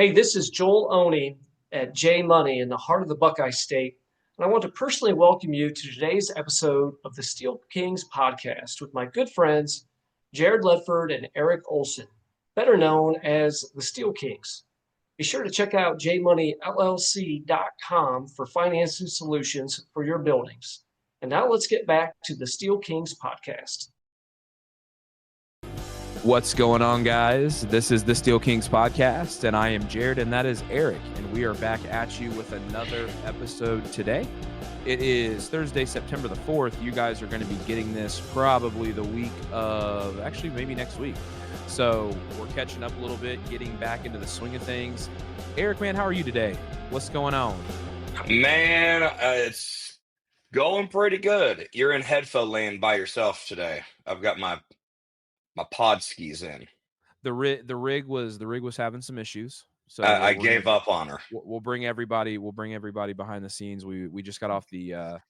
Hey, this is Joel Oney at J Money in the heart of the Buckeye State, and I want to personally welcome you to today's episode of the Steel Kings podcast with my good friends Jared Ledford and Eric Olson, better known as the Steel Kings. Be sure to check out jmoneyllc.com for financing solutions for your buildings. And now let's get back to the Steel Kings podcast. What's going on, guys? This is the Steel Kings podcast, and I am Jared, and that is Eric, and we are back at you with another episode today. It is Thursday, September the 4th. You guys are going to be getting this probably the week of, actually maybe next week. So we're catching up a little bit, getting back into the swing of things. Eric, man, how are you today? What's going on? Man, it's going pretty good. You're in headphone land by yourself today. I've got my pod skis in. The rig was having some issues, so I gave up on her. We'll bring everybody behind the scenes. We just got off a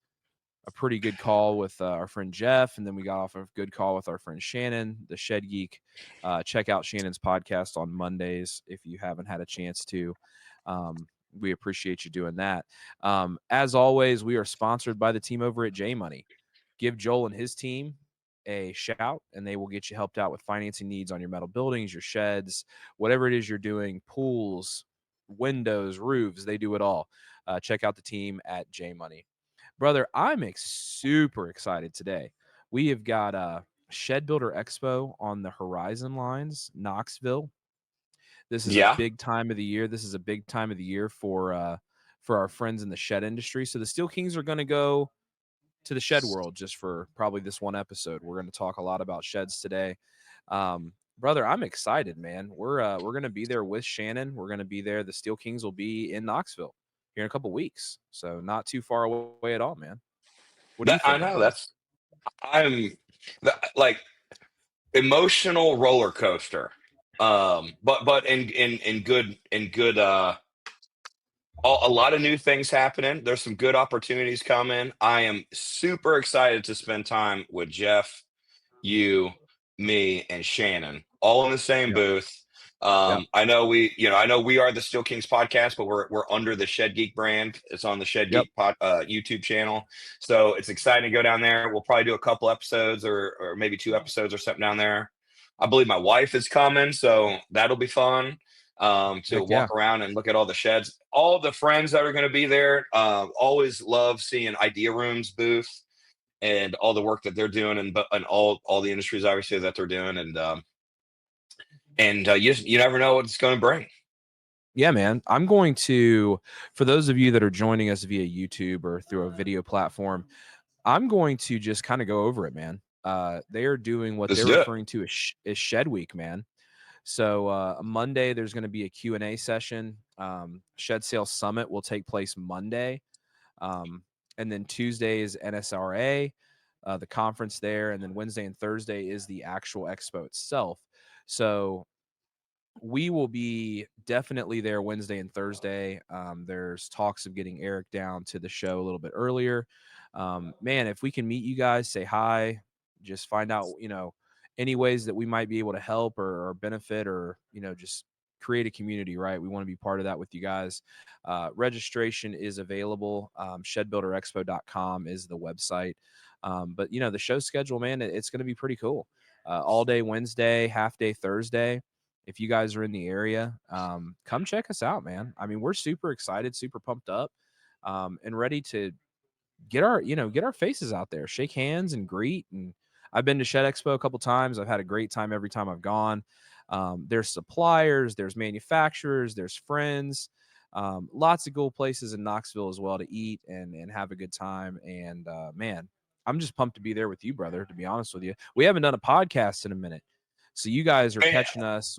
pretty good call with our friend Jeff, and then we got off a good call with our friend Shannon, the Shed Geek. Check out Shannon's podcast on Mondays if you haven't had a chance to. We appreciate you doing that. As always, we are sponsored by the team over at J Money. Give Joel and his team a shout, and they will get you helped out with financing needs on your metal buildings, your sheds, whatever it is you're doing, pools, windows, roofs. They do it all. Check out the team at J Money. Brother, I'm super excited today. We have got Shed Builder Expo on the horizon lines, Knoxville. This is a big time of the year. This is a big time of the year for our friends in the shed industry. So the Steel Kings are going to go to the shed world just for probably this one episode. We're going to talk a lot about sheds today. Brother, I'm excited, man. We're going to be there with Shannon. We're going to be there. The Steel Kings will be in Knoxville here in a couple weeks. So not too far away at all, man. What do you think? I know I'm like emotional roller coaster. But in good a lot of new things happening. There's some good opportunities coming. I am super excited to spend time with Jeff, you, me, and Shannon, all in the same booth. I know we are the Steel Kings podcast, but we're under the Shed Geek brand. It's on the Shed Geek YouTube channel. So it's exciting to go down there. We'll probably do a couple episodes or maybe 2 episodes or something down there. I believe my wife is coming, so that'll be fun. To walk around and look at all the sheds. All the friends that are going to be there. Always love seeing Idea Room's booth and all the work that they're doing, and all the industries obviously that they're doing, and you never know what it's going to bring. Yeah, man. I'm going to, for those of you that are joining us via YouTube or through a video platform, I'm going to just kind of go over it, man. They are doing what they're referring to as Shed Week, man. So Monday, there's going to be a Q&A session. Shed Sales Summit will take place Monday. And then Tuesday is NSRA, the conference there. And then Wednesday and Thursday is the actual expo itself. So we will be definitely there Wednesday and Thursday. There's talks of getting Eric down to the show a little bit earlier. Man, if we can meet you guys, say hi, just find out, any ways that we might be able to help or benefit or, just create a community, right? We want to be part of that with you guys. Registration is available. Shedbuilderexpo.com is the website. But, the show schedule, man, it's going to be pretty cool. All day Wednesday, half day Thursday. If you guys are in the area, come check us out, man. I mean, we're super excited, super pumped up, and ready to get our faces out there, shake hands and greet. And I've been to Shed Expo a couple times. I've had a great time every time I've gone. There's suppliers, there's manufacturers, there's friends, lots of cool places in Knoxville as well to eat and have a good time. And man, I'm just pumped to be there with you, brother, to be honest with you. We haven't done a podcast in a minute. So you guys are catching us.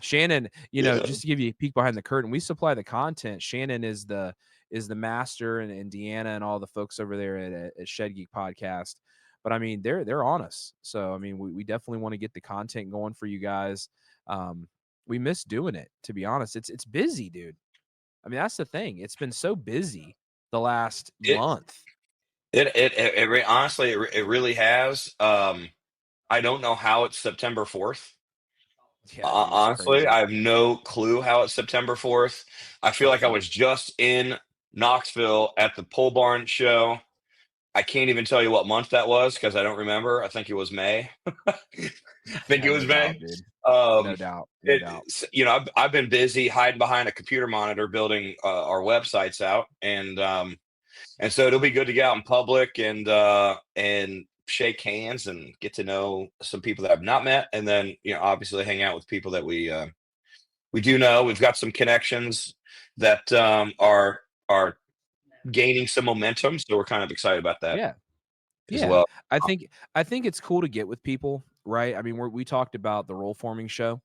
Shannon, just to give you a peek behind the curtain, we supply the content. Shannon is the master, and Deanna and all the folks over there at Shed Geek Podcast. But I mean, they're on us. So I mean, we definitely want to get the content going for you guys. We miss doing it, to be honest. It's busy, dude. I mean, that's the thing. It's been so busy the last month. Honestly, it really has. I don't know how it's September 4th. Yeah, dude, it's Honestly, crazy. I have no clue how it's September 4th. I feel like I was just in Knoxville at the pole barn show. I can't even tell you what month that was because I don't remember. I think it was May. I think Yeah, it was no doubt, May. dude. Um, No doubt. No doubt. I've been busy hiding behind a computer monitor building our websites out, and so it'll be good to get out in public and shake hands and get to know some people that I've not met, and then obviously hang out with people that we do know. We've got some connections that are gaining some momentum, so we're kind of excited about that Yeah. as Yeah. well. I think it's cool to get with people, right? I mean, we talked about the roll forming show.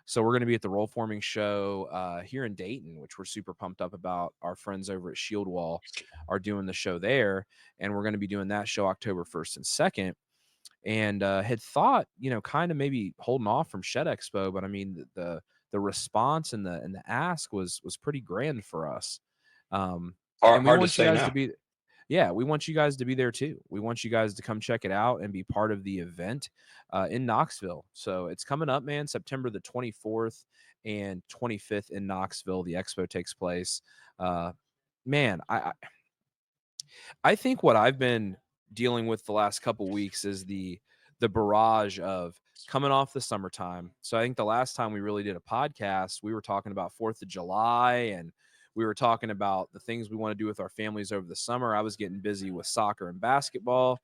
So we're going to be at the roll forming show here in Dayton, which we're super pumped up about. Our friends over at Shield Wall are doing the show there, and we're going to be doing that show October 1st and 2nd. And had thought, kind of maybe holding off from Shed Expo, but I mean the response and the ask was pretty grand for us. And we Hard to want you say guys no. to be yeah, we want you guys to be there too. We want you guys to come check it out and be part of the event in Knoxville. So it's coming up, man, September the 24th and 25th in Knoxville. The expo takes place. Man, I think what I've been dealing with the last couple weeks is the barrage of coming off the summertime. So I think the last time we really did a podcast, we were talking about 4th of July and we were talking about the things we want to do with our families over the summer. I was getting busy with soccer and basketball.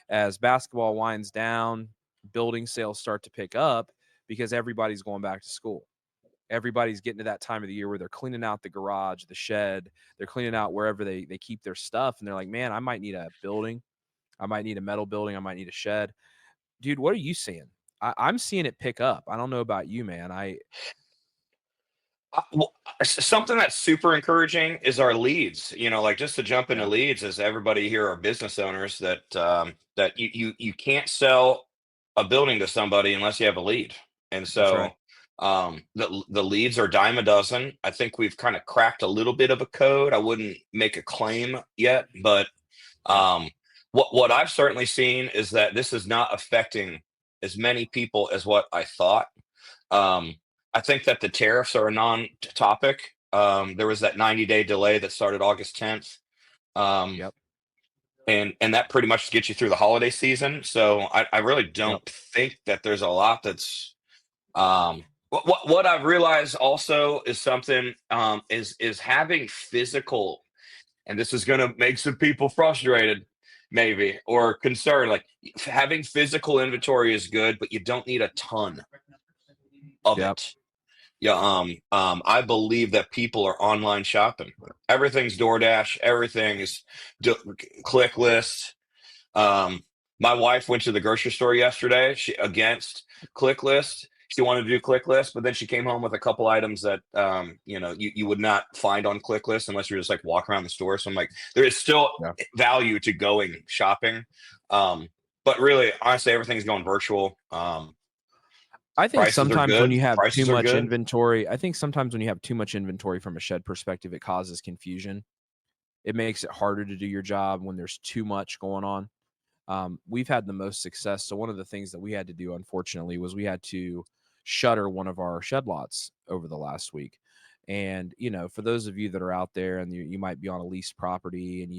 As basketball winds down, building sales start to pick up because everybody's going back to school. Everybody's getting to that time of the year where they're cleaning out the garage, the shed, they're cleaning out wherever they keep their stuff. And they're like, man, I might need a building. I might need a metal building. I might need a shed. Dude, what are you seeing? I'm seeing it pick up. I don't know about you, man. Something that's super encouraging is our leads. Like just to jump into Yeah, leads, as everybody here are business owners that you can't sell a building to somebody unless you have a lead. And that's so right. the leads are dime a dozen. I think we've kind of cracked a little bit of a code. I wouldn't make a claim yet, but Yeah. um, what I've certainly seen is that this is not affecting as many people as what I thought. Um, I think that the tariffs are a non-topic. There was that 90-day delay that started August 10th, um, Yep. and that pretty much gets you through the holiday season. So I really Yep. don't think that there's a lot that's what I've realized also is something is having physical, and this is going to make some people frustrated maybe or concerned. Like having physical inventory is good, but you don't need a ton of Yep. it. Yeah, I believe that people are online shopping. Everything's DoorDash. Everything is click list. Um, my wife went to the grocery store yesterday. She against click list. She wanted to do click list, but then she came home with a couple items that you would not find on click list unless you're just like walk around the store. So I'm like, there is still Yeah. value to going shopping. But really, honestly, everything's going virtual. I think Prices are sometimes when good. you have too Prices are much good. inventory, I think sometimes when you have too much inventory from a shed perspective, it causes confusion. It makes it harder to do your job when there's too much going on. We've had the most success. So one of the things that we had to do, unfortunately, was we had to shutter one of our shed lots over the last week. And for those of you that are out there and you might be on a leased property and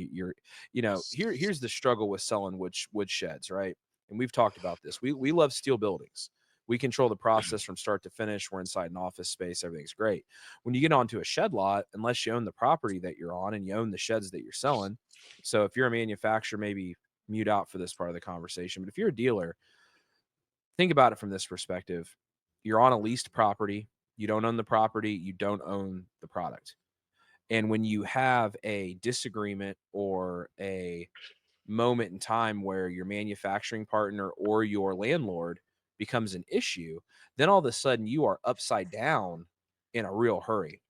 here's the struggle with selling wood sheds, right? And we've talked about this. We love steel buildings. We control the process from start to finish. We're inside an office space. Everything's great. When you get onto a shed lot, unless you own the property that you're on and you own the sheds that you're selling. So if you're a manufacturer, maybe mute out for this part of the conversation. But if you're a dealer, think about it from this perspective. You're on a leased property. You don't own the property. You don't own the product. And when you have a disagreement or a moment in time where your manufacturing partner or your landlord becomes an issue, then all of a sudden you are upside down in a real hurry.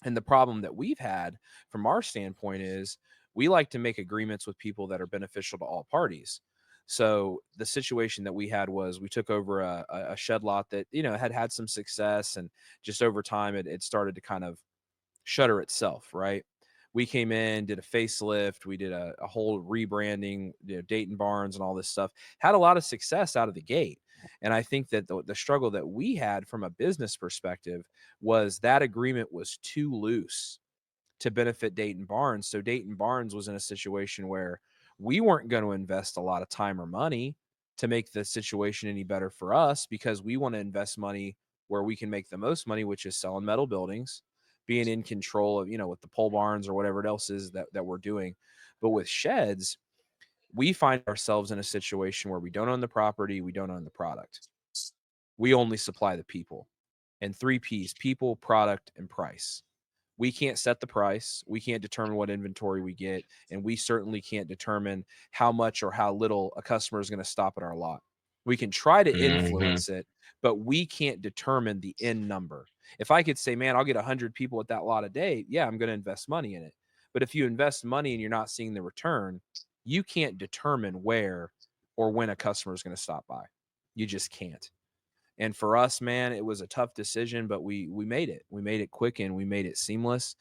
And the problem that we've had from our standpoint is we like to make agreements with people that are beneficial to all parties. So the situation that we had was we took over a shed lot that, had some success, and just over time it started to kind of shutter itself, right? We came in, did a facelift, we did a whole rebranding, Dayton Barns and all this stuff. Had a lot of success out of the gate. And I think that the struggle that we had from a business perspective was that agreement was too loose to benefit Dayton Barnes. So Dayton Barnes was in a situation where we weren't going to invest a lot of time or money to make the situation any better for us, because we want to invest money where we can make the most money, which is selling metal buildings, being in control of, with the pole barns or whatever else is that we're doing. But with sheds, we find ourselves in a situation where we don't own the property, we don't own the product. We only supply the people. And 3 P's: people, product, and price. We can't set the price. We can't determine what inventory we get. And we certainly can't determine how much or how little a customer is going to stop at our lot. We can try to influence it, but we can't determine the end number. If I could say, man, I'll get 100 people at that lot a day, yeah, I'm going to invest money in it. But if you invest money and you're not seeing the return, you can't determine where or when a customer is going to stop by. You just can't. And for us, man, it was a tough decision, but we made it. We made it quick and we made it seamless.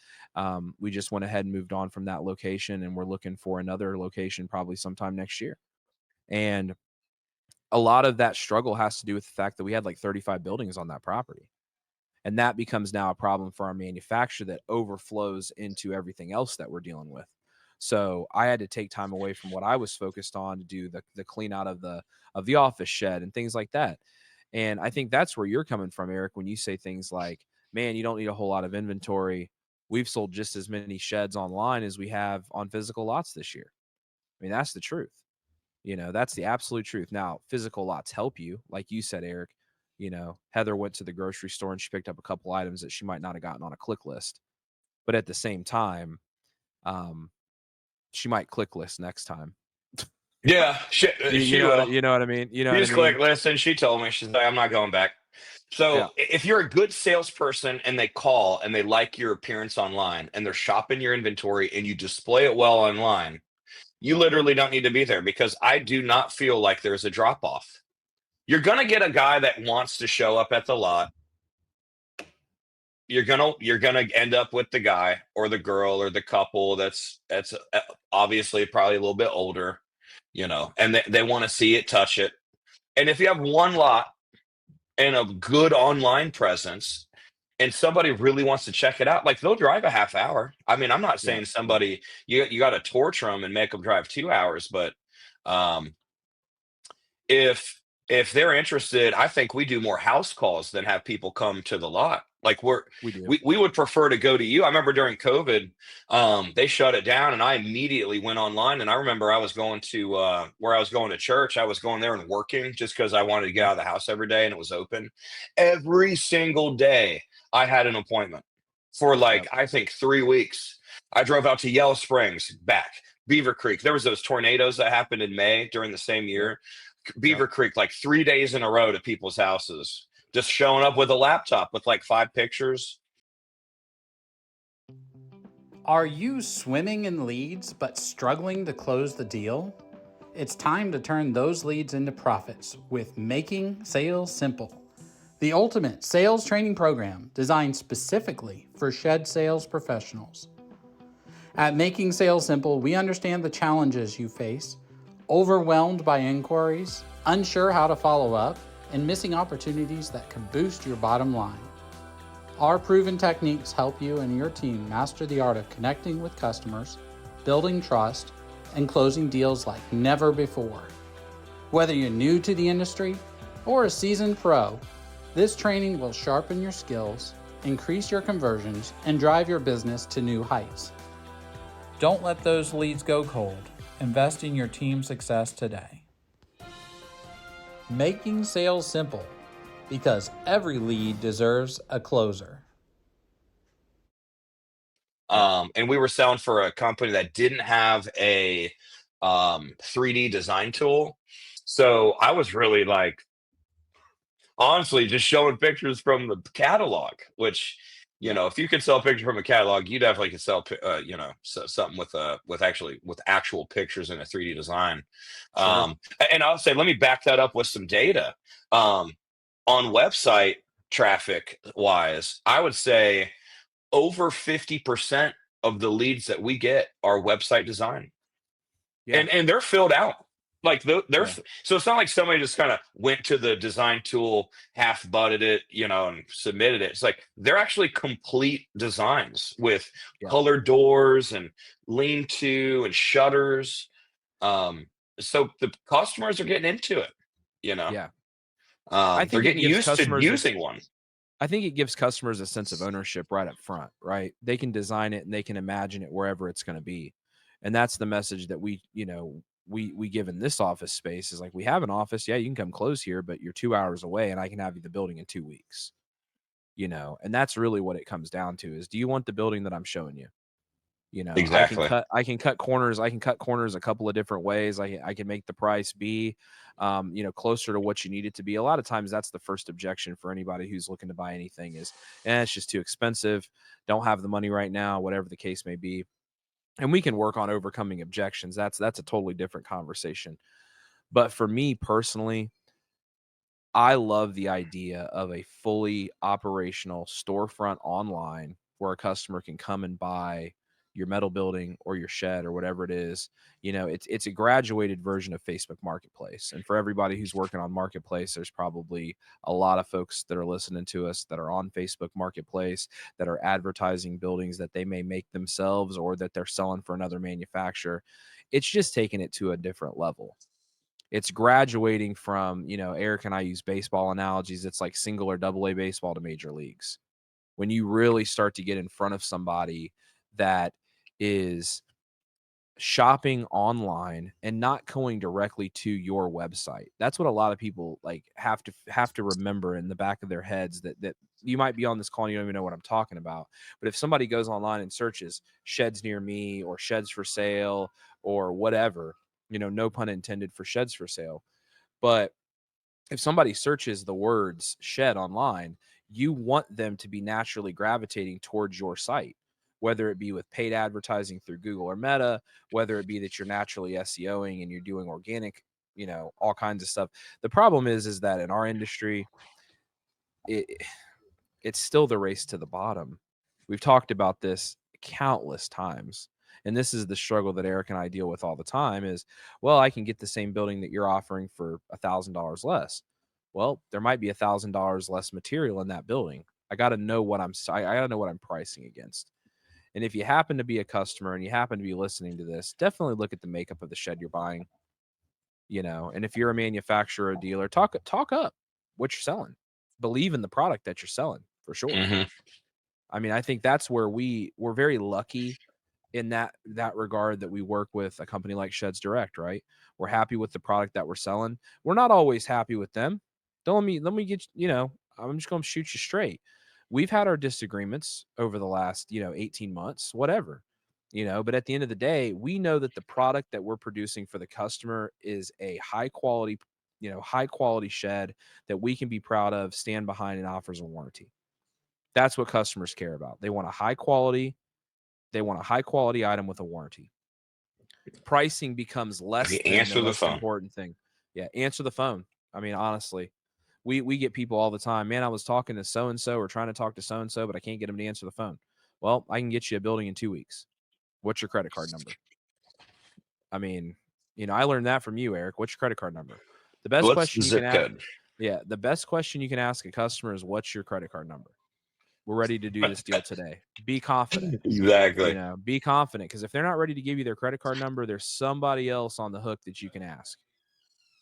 We just went ahead and moved on from that location, and we're looking for another location probably sometime next year. And a lot of that struggle has to do with the fact that we had like 35 buildings on that property. And that becomes now a problem for our manufacturer that overflows into everything else that we're dealing with. So I had to take time away from what I was focused on to do the clean out of the office shed and things like that. And I think that's where you're coming from, Eric, when you say things like, man, you don't need a whole lot of inventory. We've sold just as many sheds online as we have on physical lots this year. I mean, that's the truth. That's the absolute truth. Now, physical lots help you. Like you said, Eric, Heather went to the grocery store and she picked up a couple items that she might not have gotten on a click list. But at the same time, she might click list next time. Yeah, you know what I mean. You just click listen. She told me, she's like, I'm not going back. So if you're a good salesperson and they call and they like your appearance online and they're shopping your inventory and you display it well online, you literally don't need to be there, because I do not feel like there's a drop off. You're gonna get a guy that wants to show up at the lot. You're gonna end up with the guy or the girl or the couple that's obviously probably a little bit older. And they want to see it, touch it. And if you have one lot and a good online presence and somebody really wants to check it out, like, they'll drive a half hour. I mean, I'm not saying somebody, you got to torture them and make them drive 2 hours, but if they're interested, I think we do more house calls than have people come to the lot. Like, we would prefer to go to you. I remember during COVID, they shut it down and I immediately went online. And I remember I was going to where I was going to church. I was going there and working just because I wanted to get out of the house every day and it was open. Every single day I had an appointment for I think 3 weeks. I drove out to Yellow Springs, back, Beaver Creek. There was those tornadoes that happened in May during the same year. Beaver Creek, 3 days in a row to people's houses, just showing up with a laptop with 5 pictures. Are you swimming in leads but struggling to close the deal? It's time to turn those leads into profits with Making Sales Simple, the ultimate sales training program designed specifically for shed sales professionals. At Making Sales Simple, we understand the challenges you face: overwhelmed by inquiries, unsure how to follow up, and missing opportunities that can boost your bottom line. Our proven techniques help you and your team master the art of connecting with customers, building trust, and closing deals like never before. Whether you're new to the industry or a seasoned pro, this training will sharpen your skills, increase your conversions, and drive your business to new heights. Don't let those leads go cold. Invest in your team's success today. Making sales simple, because every lead deserves a closer. And we were selling for a company that didn't have a 3D design tool. So I was really honestly just showing pictures from the catalog, which, if you could sell a picture from a catalog, you definitely could sell, something with actual pictures in a 3D design. Sure. And I'll say, let me back that up with some data. On website traffic wise, I would say over 50% of the leads that we get are website design. Yeah. And they're filled out. Like so it's not like somebody just kind of went to the design tool, half butted it, and submitted it. It's like they're actually complete designs with colored doors and lean-to and shutters. So the customers are getting into it, Yeah. I they're think it getting gives used to customers using one. I think it gives customers a sense of ownership right up front, right? They can design it and they can imagine it wherever it's going to be. And that's the message that we give in this office space is like, we have an office. Yeah, you can come close here, but you're 2 hours away and I can have you the building in 2 weeks. And that's really what it comes down to is, do you want the building that I'm showing you? Exactly. I can cut corners. I can cut corners a couple of different ways. I can make the price be, closer to what you need it to be. A lot of times that's the first objection for anybody who's looking to buy anything is, it's just too expensive. Don't have the money right now, whatever the case may be. And we can work on overcoming objections. That's a totally different conversation. But for me personally, I love the idea of a fully operational storefront online where a customer can come and buy your metal building or your shed or whatever it is. It's a graduated version of Facebook Marketplace. And for everybody who's working on Marketplace, there's probably a lot of folks that are listening to us that are on Facebook Marketplace that are advertising buildings that they may make themselves or that they're selling for another manufacturer. It's just taking it to a different level. It's graduating from, Eric and I use baseball analogies. It's like single or double A baseball to major leagues. When you really start to get in front of somebody that is shopping online and not going directly to your website. That's what a lot of people have to remember in the back of their heads, that you might be on this call and you don't even know what I'm talking about. But if somebody goes online and searches sheds near me or sheds for sale or whatever, no pun intended for sheds for sale. But if somebody searches the words shed online, you want them to be naturally gravitating towards your site, whether it be with paid advertising through Google or Meta, whether it be that you're naturally SEOing and you're doing organic, all kinds of stuff. The problem is that in our industry, it's still the race to the bottom. We've talked about this countless times. And this is the struggle that Eric and I deal with all the time is, well, I can get the same building that you're offering for $1,000 less. Well, there might be $1,000 less material in that building. I got to know what I got to know what I'm pricing against. And if you happen to be a customer and you happen to be listening to this, definitely look at the makeup of the shed you're buying. And if you're a manufacturer or dealer, talk up what you're selling. Believe in the product that you're selling for sure. Mm-hmm. I mean, I think that's where we're very lucky in that regard, that we work with a company like Sheds Direct, right? We're happy with the product that we're selling. We're not always happy with them. Let me get, I'm just going to shoot you straight. We've had our disagreements over the last, 18 months, whatever, but at the end of the day, we know that the product that we're producing for the customer is a high quality shed that we can be proud of, stand behind, and offers a warranty. That's what customers care about. They want a high quality item with a warranty. Pricing becomes less than the most important thing. Yeah, answer the phone. I mean, honestly, we get people all the time. Man, I was talking to so-and-so or trying to talk to so-and-so, but I can't get them to answer the phone. Well, I can get you a building in 2 weeks. What's your credit card number? I mean, I learned that from you, Eric. What's your credit card number? The best question you can ask. Yeah, the best question you can ask a customer is, what's your credit card number? We're ready to do this deal today. Be confident. Exactly. Be confident, because if they're not ready to give you their credit card number, there's somebody else on the hook that you can ask.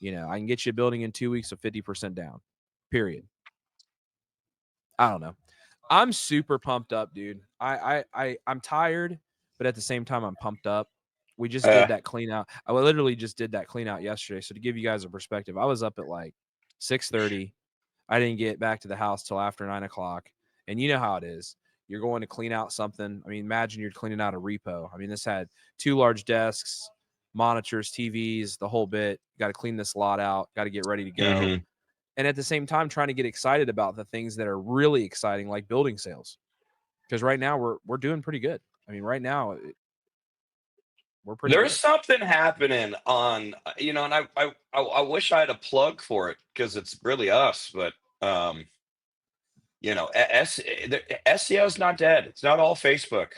I can get you a building in 2 weeks with 50% down. Period. I don't know. I'm super pumped up, dude. I'm tired, but at the same time, I'm pumped up. We just did that clean out. I literally just did that clean out yesterday. So to give you guys a perspective, I was up at like 6:30. I didn't get back to the house till after 9 o'clock. And you know how it is. You're going to clean out something. I mean, imagine you're cleaning out a repo. I mean, this had 2 large desks, monitors, TVs, the whole bit. Got to clean this lot out. Got to get ready to go. Mm-hmm. And at the same time, trying to get excited about the things that are really exciting, like building sales. Because right now we're doing pretty good. I mean, right now we're pretty There's good. something happening on, and I wish I had a plug for it because it's really us, but SEO is not dead. It's not all Facebook.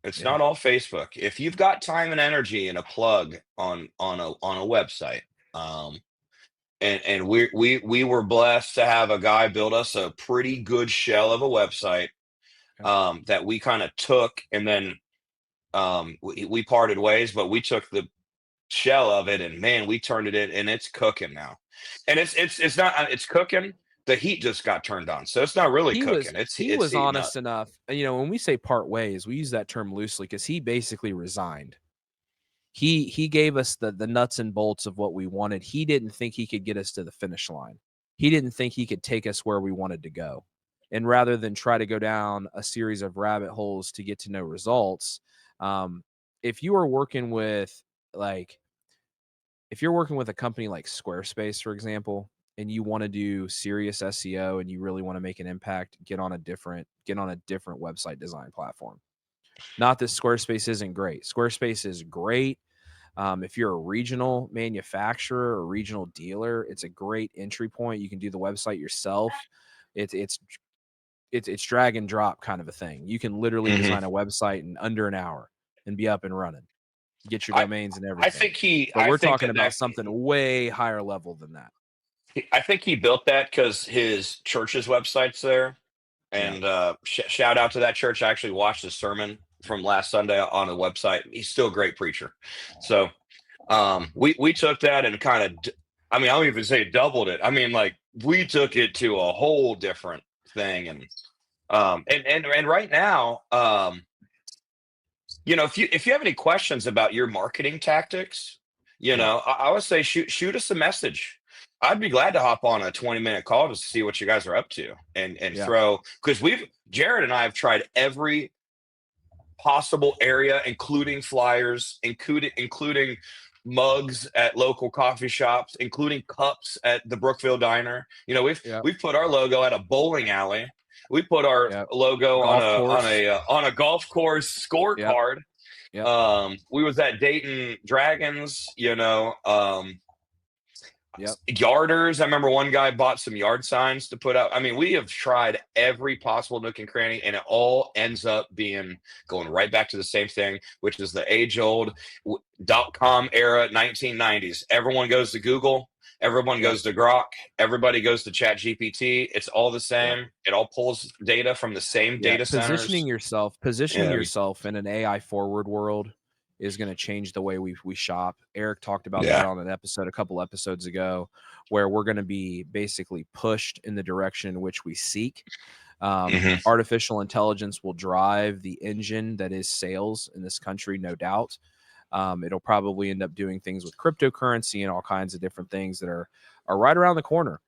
It's not all Facebook. If you've got time and energy and a plug on a website, And we were blessed to have a guy build us a pretty good shell of a website that we kind of took, and then we parted ways, but we took the shell of it, and man, we turned it in, and it's cooking now. And it's not, it's cooking. The heat just got turned on, so it's not really cooking. He was heating honest up. enough. You know, when we say part ways, we use that term loosely because he basically resigned. He gave us the nuts and bolts of what we wanted. He didn't think he could get us to the finish line. He didn't think he could take us where we wanted to go. And rather than try to go down a series of rabbit holes to get to no results, if you are working with if you're working with a company like Squarespace, for example, and you want to do serious SEO and you really want to make an impact, get on a different website design platform. Not that Squarespace isn't great. Squarespace is great. If you're a regional manufacturer or regional dealer, it's a great entry point. You can do the website yourself. It's drag and drop kind of a thing. You can literally design a website in under an hour and be up and running. Get your domains and everything. But we're talking about something way higher level than that. I think he built that because his church's website's there. And shout out to that church. I actually watched his sermon from last Sunday on the website. He's still a great preacher. So we took that and kind of, I mean, I don't even say doubled it. I mean, like, we took it to a whole different thing. And right now, you know, if you have any questions about your marketing tactics, you know, I would say shoot us a message. I'd be glad to hop on a 20-minute call to see what you guys are up to and throw, because Jared and I have tried every possible area, including flyers, including mugs at local coffee shops, including cups at the Brookville Diner. You know, we've put our logo at a bowling alley. We put our logo on a golf course scorecard. We was at Dayton Dragons, you know. Yarders. I remember one guy bought some yard signs to put up. I mean, we have tried every possible nook and cranny, and it all ends up going right back to the same thing, which is the age-old .com era 1990s. Everyone goes to Google. Everyone goes to Grok. Everybody goes to ChatGPT. It's all the same. It all pulls data from the same data centers. Positioning yourself in an AI forward world is going to change the way we shop. Eric talked about that on an episode a couple episodes ago, where we're going to be basically pushed in the direction in which we seek. Artificial intelligence will drive the engine that is sales in this country, no doubt. It'll probably end up doing things with cryptocurrency and all kinds of different things that are right around the corner.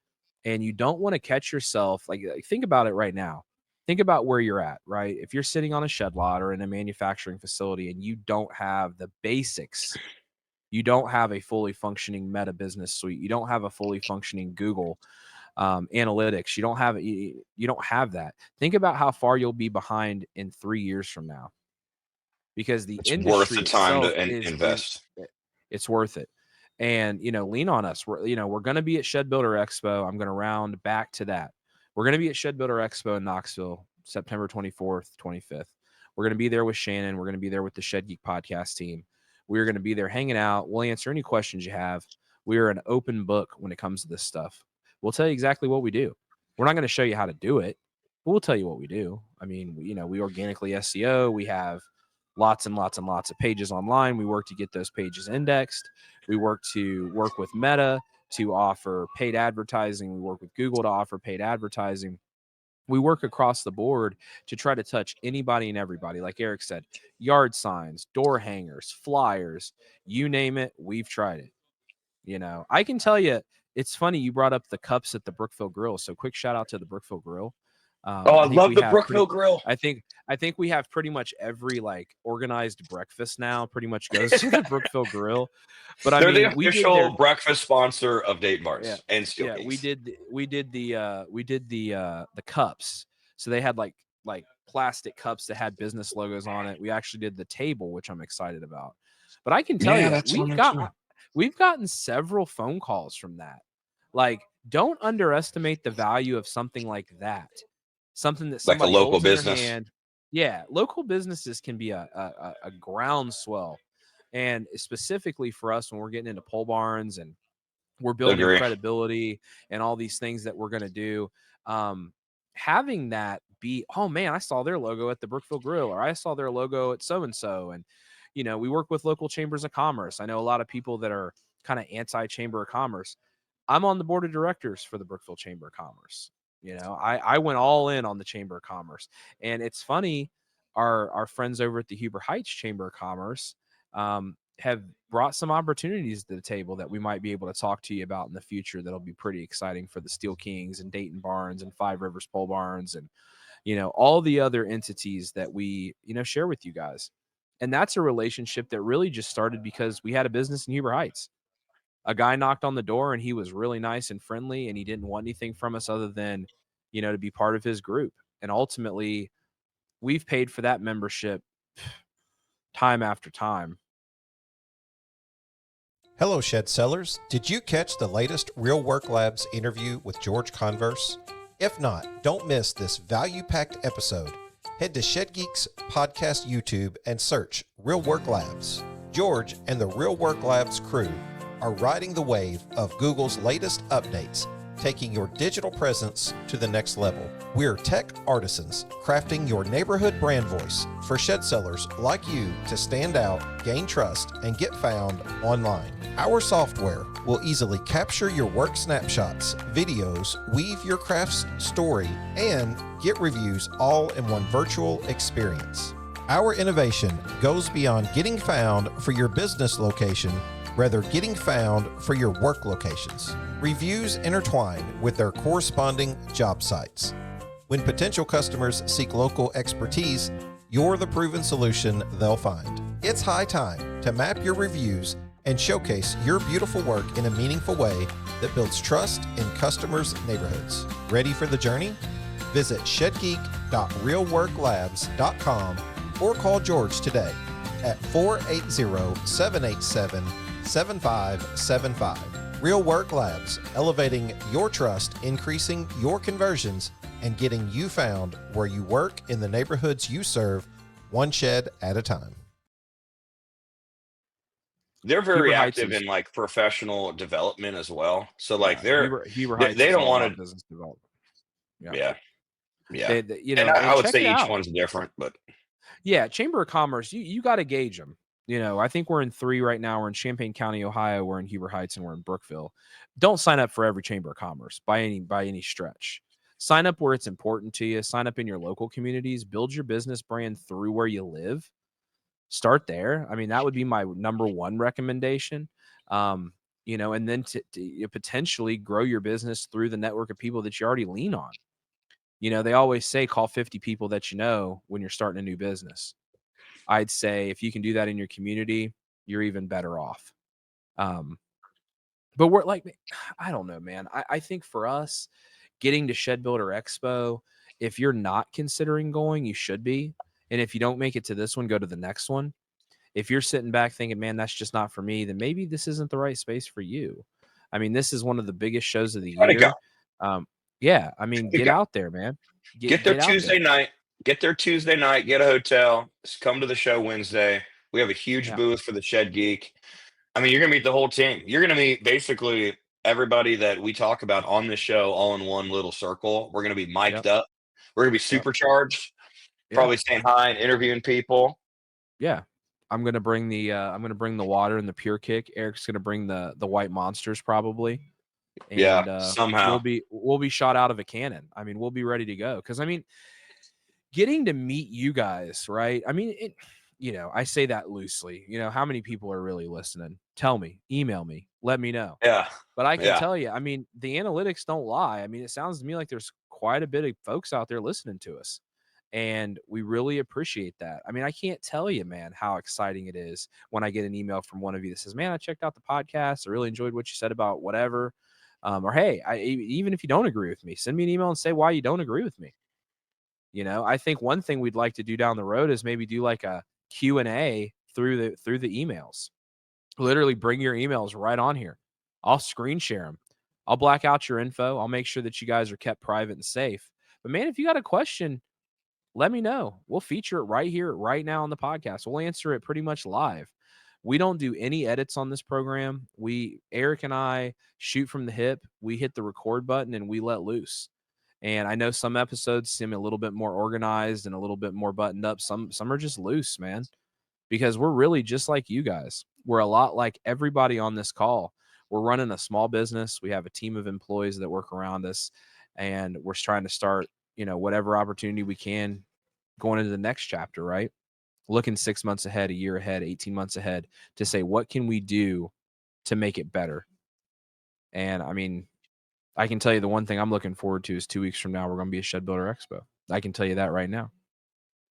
And you don't want to catch yourself. Like, think about it right now. Think about where you're at, right? If you're sitting on a shed lot or in a manufacturing facility and you don't have the basics, you don't have a fully functioning Meta business suite, you don't have a fully functioning Google analytics, you don't have that. Think about how far you'll be behind in 3 years from now, because the industry worth the time itself to invest. It's worth it. And, you know, lean on us. We're going to be at Shed Builder Expo. I'm going to round back to that. We're going to be at Shed Builder Expo in Knoxville, September 24th, 25th. We're going to be there with Shannon. We're going to be there with the Shed Geek podcast team. We're going to be there hanging out. We'll answer any questions you have. We are an open book when it comes to this stuff. We'll tell you exactly what we do. We're not going to show you how to do it, but we'll tell you what we do. I mean, you know, we organically SEO. We have lots and lots and lots of pages online. We work to get those pages indexed. We work with Meta to offer paid advertising. We work with Google to offer paid advertising. We work across the board to try to touch anybody and everybody. Like Eric said, yard signs, door hangers, flyers, you name it, we've tried it. You know, I can tell you, it's funny you brought up the cups at the Brookville Grill. So quick shout out to the Brookville Grill. I love the Brookville Grill. I think we have pretty much every like organized breakfast now pretty much goes to the Brookville Grill. But they're the official breakfast sponsor of Dayton Bars and Steel Kings. We did the cups. So they had like plastic cups that had business logos on it. We actually did the table, which I'm excited about. But I can tell you, we've gotten several phone calls from that. Like, don't underestimate the value of something like that. Something that somebody like a local holds in their business. hand. Yeah, local businesses can be a groundswell, and specifically for us when we're getting into pole barns and we're building Agree. credibility and all these things that we're going to do. Having that be, oh man, I saw their logo at the Brookville Grill, or I saw their logo at so-and-so. And, we work with local chambers of commerce. I know a lot of people that are kind of anti-chamber of commerce. I'm on the board of directors for the Brookville Chamber of Commerce. I went all in on the Chamber of Commerce. And it's funny, our friends over at the Huber Heights Chamber of Commerce have brought some opportunities to the table that we might be able to talk to you about in the future that'll be pretty exciting for the Steel Kings and Dayton Barns and Five Rivers Pole Barns and, all the other entities that we, share with you guys. And that's a relationship that really just started because we had a business in Huber Heights. A guy knocked on the door and he was really nice and friendly, and he didn't want anything from us other than, to be part of his group. And ultimately, we've paid for that membership time after time. Hello, Shed Sellers. Did you catch the latest Real Work Labs interview with George Converse? If not, don't miss this value-packed episode. Head to Shed Geeks Podcast YouTube and search Real Work Labs. George and the Real Work Labs crew are riding the wave of Google's latest updates, taking your digital presence to the next level. We're tech artisans crafting your neighborhood brand voice for shed sellers like you to stand out, gain trust, and get found online. Our software will easily capture your work snapshots, videos, weave your craft's story, and get reviews all in one virtual experience. Our innovation goes beyond getting found for your business location, rather getting found for your work locations. Reviews intertwine with their corresponding job sites. When potential customers seek local expertise, you're the proven solution they'll find. It's high time to map your reviews and showcase your beautiful work in a meaningful way that builds trust in customers' neighborhoods. Ready for the journey? Visit shedgeek.realworklabs.com or call George today at 480-787-7575. Real Work Labs, elevating your trust, increasing your conversions, and getting you found where you work in the neighborhoods you serve, one shed at a time. They're very Huber Heights active is, in like professional development as well. So like Huber Heights they is don't all want about to. business development. Yeah. And I would check say it each out. one's different, but Yeah, Chamber of Commerce, you got to gauge them. I think we're in 3 right now. We're in Champaign County, Ohio. We're in Huber Heights, and we're in Brookville. Don't sign up for every Chamber of Commerce by any stretch. Sign up where it's important to you. Sign up in your local communities. Build your business brand through where you live. Start there. I mean, that would be my number one recommendation. And then to potentially grow your business through the network of people that you already lean on. They always say call 50 people that you know when you're starting a new business. I'd say if you can do that in your community, you're even better off. But we're like, I don't know, man. I think for us, getting to Shed Builder Expo, if you're not considering going, you should be. And if you don't make it to this one, go to the next one. If you're sitting back thinking, man, that's just not for me, then maybe this isn't the right space for you. I mean, this is one of the biggest shows of the try to go. year. Yeah, I mean, get out there, man. Get there out Tuesday there. night. Get there Tuesday night. Get a hotel. Come to the show Wednesday. We have a huge booth for the Shed Geek. I mean, you're gonna meet the whole team. You're gonna meet basically everybody that we talk about on this show, all in one little circle. We're gonna be mic'd up. We're gonna be supercharged. Probably saying hi and interviewing people. Yeah. I'm gonna bring the water and the Pure Kick. Eric's gonna bring the white monsters probably. And somehow we'll be shot out of a cannon. I mean, we'll be ready to go. Cause I mean, getting to meet you guys, right? I mean, I say that loosely. How many people are really listening? Tell me, email me, let me know. Yeah. But I can tell you, I mean, the analytics don't lie. I mean, it sounds to me like there's quite a bit of folks out there listening to us. And we really appreciate that. I mean, I can't tell you, man, how exciting it is when I get an email from one of you that says, man, I checked out the podcast. I really enjoyed what you said about whatever. Or, hey, even if you don't agree with me, send me an email and say why you don't agree with me. I think one thing we'd like to do down the road is maybe do like a Q&A through the emails. Literally bring your emails right on here. I'll screen share them. I'll black out your info. I'll make sure that you guys are kept private and safe. But man, if you got a question, let me know. We'll feature it right here, right now on the podcast. We'll answer it pretty much live. We don't do any edits on this program. Eric and I shoot from the hip. We hit the record button and we let loose. And I know some episodes seem a little bit more organized and a little bit more buttoned up. Some are just loose, man, because we're really just like you guys. We're a lot like everybody on this call. We're running a small business. We have a team of employees that work around us, and we're trying to start, whatever opportunity we can going into the next chapter, right? Looking 6 months ahead, a year ahead, 18 months ahead to say, what can we do to make it better? And I mean, I can tell you the one thing I'm looking forward to is 2 weeks from now, we're going to be at Shed Builder Expo. I can tell you that right now.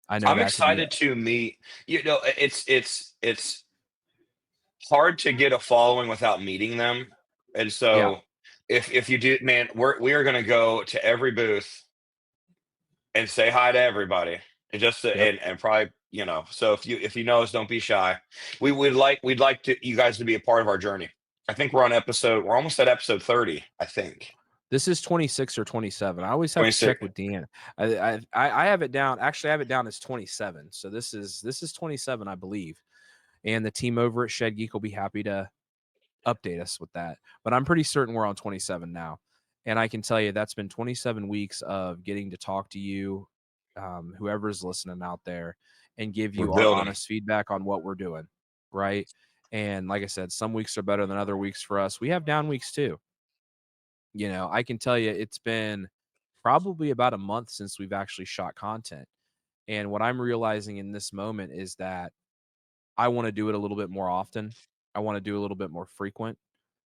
I know I'm excited to meet, it's hard to get a following without meeting them. And so if you do, man, we are going to go to every booth and say hi to everybody and just and probably, so if you know us, don't be shy. We'd like you guys to be a part of our journey. I think we're almost at episode 30, I think. This is 26 or 27. I always have 26. To check with Deanna. I have it down. Actually, I have it down as 27. So this is 27, I believe. And the team over at Shed Geek will be happy to update us with that. But I'm pretty certain we're on 27 now. And I can tell you that's been 27 weeks of getting to talk to you, whoever's listening out there, and give you our honest feedback on what we're doing, right? And like I said, some weeks are better than other weeks for us. We have down weeks too. I can tell you it's been probably about a month since we've actually shot content. And what I'm realizing in this moment is that I want to do it a little bit more often. I want to do a little bit more frequent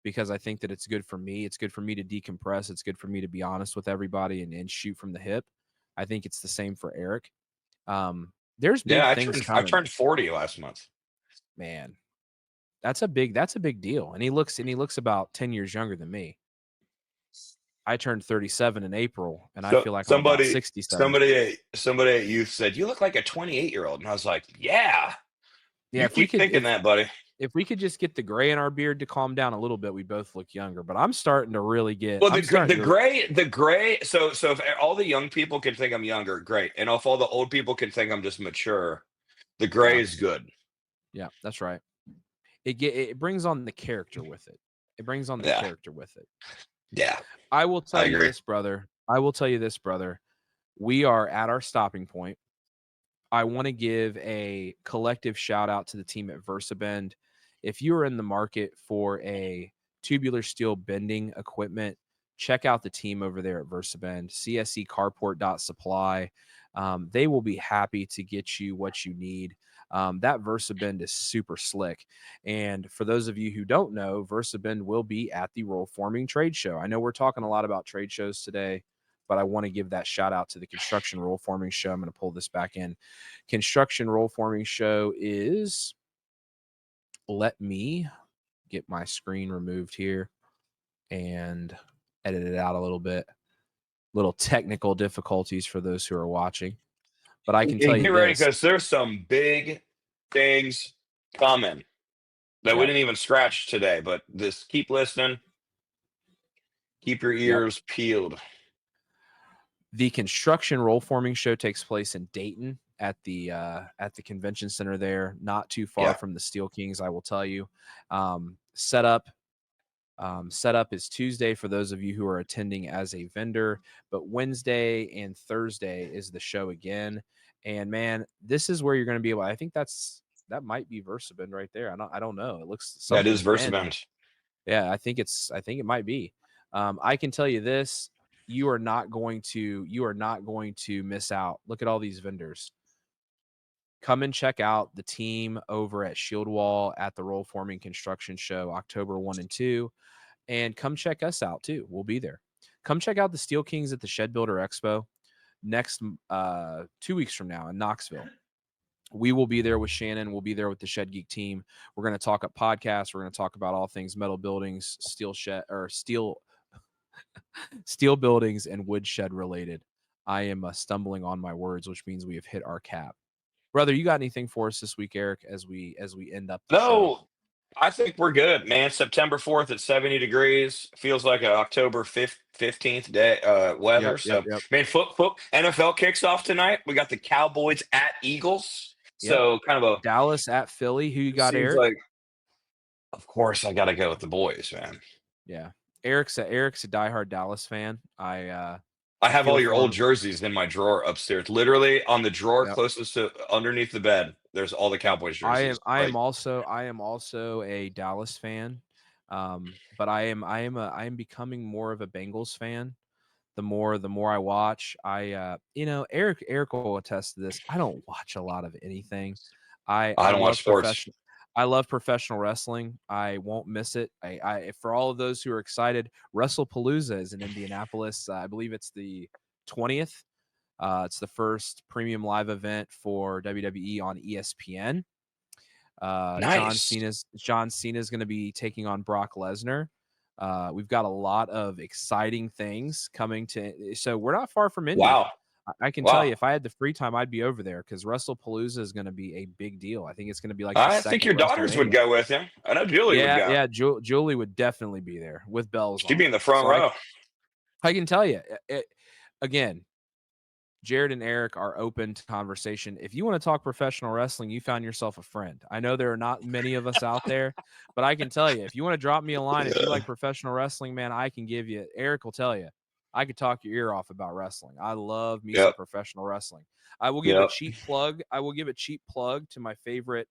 because I think that it's good for me. It's good for me to decompress. It's good for me to be honest with everybody and shoot from the hip. I think it's the same for Eric. There's big things coming. I turned 40 last month. Man, that's a big deal. And he looks about 10 years younger than me. I turned 37 in April, and I feel like I'm about 67. Somebody at youth said, "You look like a 28-year-old," and I was like, "Yeah, yeah." You keep thinking that, buddy. If we could just get the gray in our beard to calm down a little bit, we both look younger. But I'm starting to really get the gray. So if all the young people can think I'm younger, great, and if all the old people can think I'm just mature, the gray is good. Yeah, that's right. It brings on the character with it. It brings on the character with it. Yeah. I will tell you this, brother. We are at our stopping point. I want to give a collective shout out to the team at VersaBend. If you are in the market for a tubular steel bending equipment, check out the team over there at VersaBend, cscarport.supply. They will be happy to get you what you need. That VersaBend is super slick. And for those of you who don't know, VersaBend will be at the Roleforming Trade Show. I know we're talking a lot about trade shows today, but I want to give that shout out to the Construction Roleforming Show. I'm going to pull this back in. Construction Roleforming Show is, let me get my screen removed here and edit it out a little bit. Little technical difficulties for those who are watching. But I can tell you get ready because there's some big things coming that we didn't even scratch today. But keep listening. Keep your ears peeled. The Construction Roleforming Show takes place in Dayton at the convention center there, not too far from the Steel Kings, I will tell you. Setup is Tuesday for those of you who are attending as a vendor, but Wednesday and Thursday is the show again. And man, this is where you're going to be able. I think that might be VersaBend right there. I don't know. It looks. That is VersaBend. Yeah, I think it might be. I can tell you this: you are not going to miss out. Look at all these vendors. Come and check out the team over at Shield Wall at the Roleforming Construction Show, October 1 and 2. And come check us out too. We'll be there. Come check out the Steel Kings at the Shed Builder Expo next 2 weeks from now in Knoxville. We will be there with Shannon. We'll be there with the Shed Geek team. We're going to talk up podcasts. We're going to talk about all things metal buildings, steel buildings, and wood shed related. I am stumbling on my words, which means we have hit our cap. Brother, you got anything for us this week, Eric, as we end up the show? I think we're good, man. September 4th at 70 degrees. Feels like an October 15th day weather. Yep. Man, NFL kicks off tonight. We got the Cowboys at Eagles. So kind of a Dallas at Philly. Who you got, Eric? Of course, I got to go with the boys, man. Yeah. Eric's a diehard Dallas fan. I have feel all your for old him. jerseys in my drawer upstairs. Literally on the drawer Yep. closest to underneath the bed. There's all the Cowboys jerseys. I am also a Dallas fan. But I am becoming more of a Bengals fan. The more I watch, Eric will attest to this. I don't watch a lot of anything. I I don't watch love sports. professional wrestling. I won't miss it. For all of those who are excited, WrestlePalooza is in Indianapolis. I believe it's the 20th. It's the first premium live event for WWE on ESPN. Nice. John Cena is going to be taking on Brock Lesnar. We've got a lot of exciting things coming so we're not far from Indy. Wow. I can tell you, if I had the free time, I'd be over there because WrestlePalooza is going to be a big deal. I think it's going to be like the I think second your daughters would WrestleMania. go with you. I know Julie would go. Yeah, Julie would definitely be there with bells She'd on. be in the front row. I can tell you, again, Jared and Eric are open to conversation. If you want to talk professional wrestling, you found yourself a friend. I know there are not many of us out there, but I can tell you, if you want to drop me a line, if you like professional wrestling, man, I can give you, Eric will tell you, I could talk your ear off about wrestling. I love me some professional wrestling. I will give a cheap plug. I will give a cheap plug to my favorite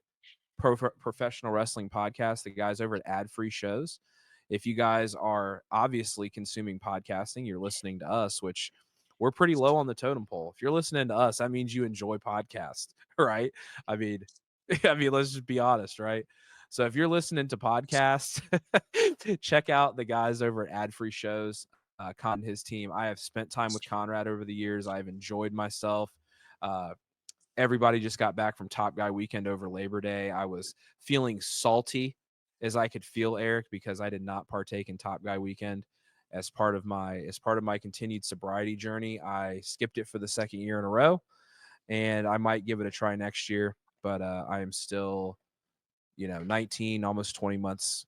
professional wrestling podcast, the guys over at Ad Free Shows. If you guys are obviously consuming podcasting, you're listening to us, which we're pretty low on the totem pole. If you're listening to us, that means you enjoy podcasts, right? I mean, let's just be honest, right? So if you're listening to podcasts, check out the guys over at Ad Free Shows, Con and his team. I have spent time with Conrad over the years. I've enjoyed myself. Everybody just got back from Top Guy weekend over Labor Day. I was feeling salty as I could feel, Eric, because I did not partake in Top Guy weekend. As part of my continued sobriety journey, I skipped it for the second year in a row, and I might give it a try next year. But I am still, 19, almost 20 months,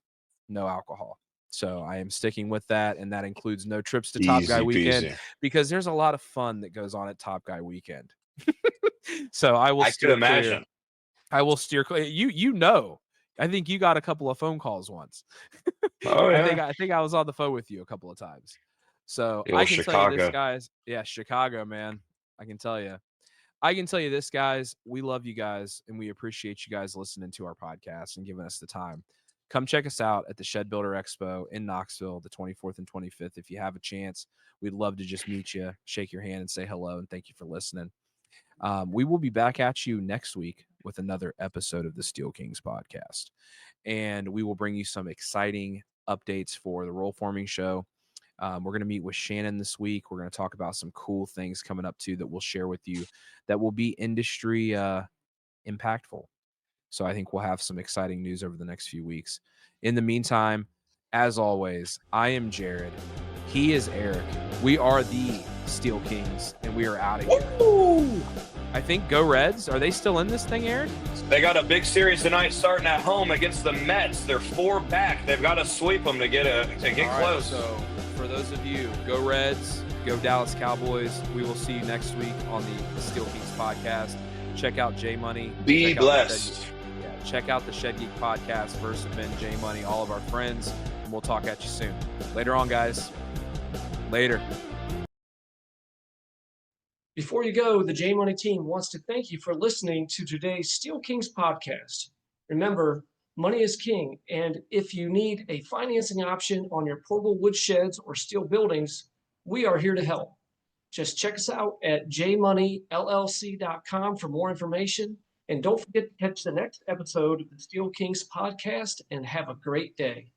no alcohol. So I am sticking with that, and that includes no trips to Top Guy weekend because there's a lot of fun that goes on at Top Guy weekend. So I will steer clear. I will steer clear. I think you got a couple of phone calls once. Oh yeah. I think I was on the phone with you a couple of times. So I can tell you this, guys. Yeah, Chicago, man. I can tell you this, guys. We love you guys, and we appreciate you guys listening to our podcast and giving us the time. Come check us out at the Shed Builder Expo in Knoxville, the 24th and 25th. If you have a chance, we'd love to just meet you, shake your hand, and say hello, and thank you for listening. We will be back at you next week with another episode of the Steel Kings podcast. And we will bring you some exciting updates for the Roleforming Show. We're going to meet with Shannon this week. We're going to talk about some cool things coming up too that we'll share with you that will be industry impactful. So I think we'll have some exciting news over the next few weeks. In the meantime, as always, I am Jared. He is Eric. We are the Steel Kings, and we are out of here. Woo! I think Go Reds. Are they still in this thing, Eric? They got a big series tonight starting at home against the Mets. They're 4 back. They've got to sweep them to get close. So for those of you, Go Reds, go Dallas Cowboys. We will see you next week on the Steel Kings podcast. Check out J Money. Be blessed. Check out the Shed Geek podcast, Versa Ben, J Money, all of our friends, and we'll talk at you soon. Later on, guys. Later. Before you go, the J Money team wants to thank you for listening to today's Steel Kings podcast. Remember, money is king, and if you need a financing option on your portable wood sheds or steel buildings, we are here to help. Just check us out at jmoneyllc.com for more information, and don't forget to catch the next episode of the Steel Kings podcast, and have a great day.